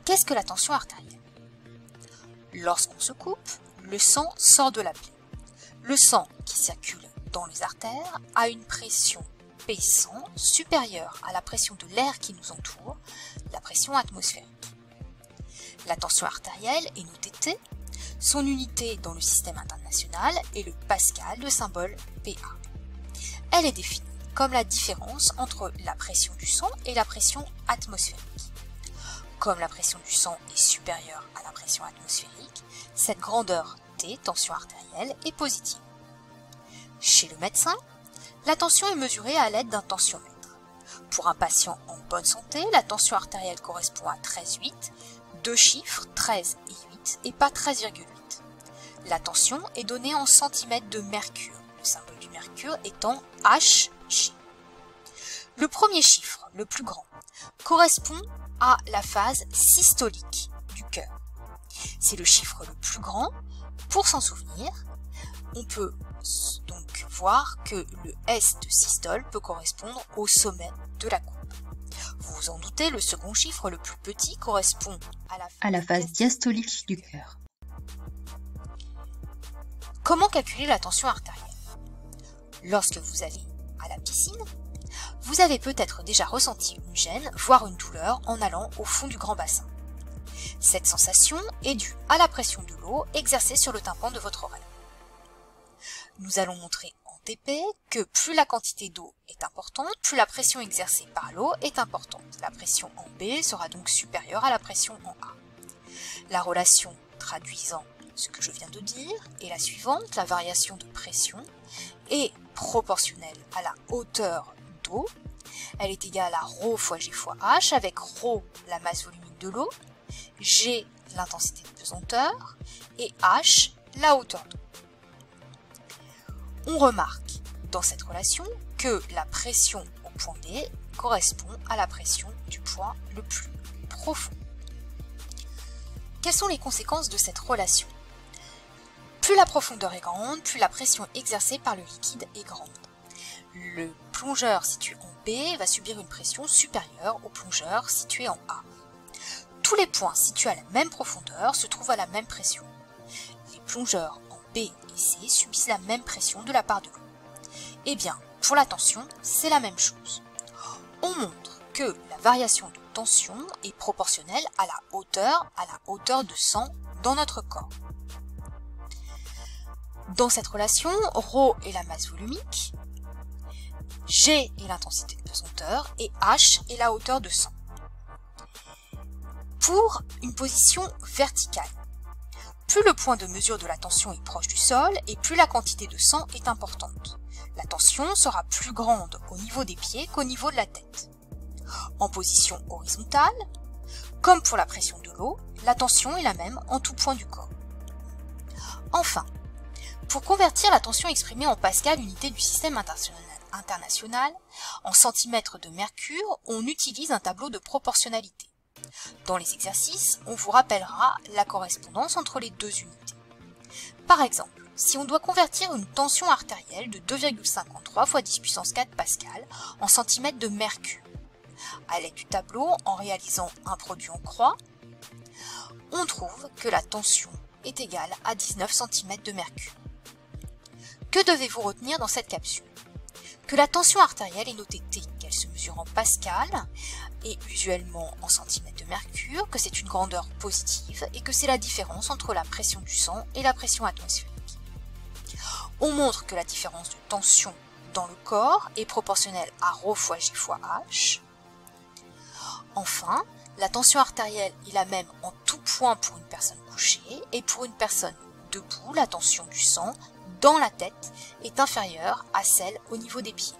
Qu'est-ce que la tension artérielle? Lorsqu'on se coupe, le sang sort de la plaie. Le sang qui circule dans les artères a une pression P100 supérieure à la pression de l'air qui nous entoure, la pression atmosphérique. La tension artérielle est notée T. Son unité dans le système international est le pascal de symbole PA. Elle est définie comme la différence entre la pression du sang et la pression atmosphérique. Comme la pression du sang est supérieure à la pression atmosphérique, cette grandeur T, tension artérielle, est positive. Chez le médecin, la tension est mesurée à l'aide d'un tensiomètre. Pour un patient en bonne santé, la tension artérielle correspond à 13,8, deux chiffres, 13 et 8, et pas 13,8. La tension est donnée en centimètres de mercure, le symbole du mercure étant Hg. Le premier chiffre, le plus grand, correspond à la phase systolique du cœur. C'est le chiffre le plus grand. Pour s'en souvenir, on peut donc voir que le S de systole peut correspondre au sommet de la coupe. Vous vous en doutez, le second chiffre, le plus petit, correspond à la phase diastolique du cœur. Comment calculer la tension artérielle? Lorsque vous allez à la piscine, vous avez peut-être déjà ressenti une gêne, voire une douleur en allant au fond du grand bassin. Cette sensation est due à la pression de l'eau exercée sur le tympan de votre oreille. Nous allons montrer en TP que plus la quantité d'eau est importante, plus la pression exercée par l'eau est importante. La pression en B sera donc supérieure à la pression en A. La relation traduisant ce que je viens de dire est la suivante: la variation de pression est proportionnelle à la hauteur d'eau. Elle est égale à ρ fois G fois H, avec ρ la masse volumique de l'eau, G l'intensité de pesanteur et H la hauteur d'eau. On remarque dans cette relation que la pression au point D correspond à la pression du point le plus profond. Quelles sont les conséquences de cette relation? Plus la profondeur est grande, plus la pression exercée par le liquide est grande. Le plongeur situé en B va subir une pression supérieure au plongeur situé en A. Tous les points situés à la même profondeur se trouvent à la même pression. Les plongeurs en B et C subissent la même pression de la part de l'eau. Eh bien, pour la tension, c'est la même chose. On montre que la variation de tension est proportionnelle à la hauteur de sang dans notre corps. Dans cette relation, ρ est la masse volumique, G est l'intensité de pesanteur et H est la hauteur de sang. Pour une position verticale, plus le point de mesure de la tension est proche du sol et plus la quantité de sang est importante. La tension sera plus grande au niveau des pieds qu'au niveau de la tête. En position horizontale, comme pour la pression de l'eau, la tension est la même en tout point du corps. Enfin, pour convertir la tension exprimée en pascal, unité du système international, en centimètres de mercure, on utilise un tableau de proportionnalité. Dans les exercices, on vous rappellera la correspondance entre les deux unités. Par exemple, si on doit convertir une tension artérielle de 2,53 fois 10 puissance 4 pascal en centimètres de mercure, à l'aide du tableau, en réalisant un produit en croix, on trouve que la tension est égale à 19 cm de mercure. Que devez-vous retenir dans cette capsule? Que la tension artérielle est notée T, qu'elle se mesure en pascal et usuellement en centimètres de mercure, que c'est une grandeur positive et que c'est la différence entre la pression du sang et la pression atmosphérique. On montre que la différence de tension dans le corps est proportionnelle à ρ fois G fois H. Enfin, la tension artérielle est la même en tout point pour une personne couchée et pour une personne debout, la tension du sang dans la tête est inférieure à celle au niveau des pieds.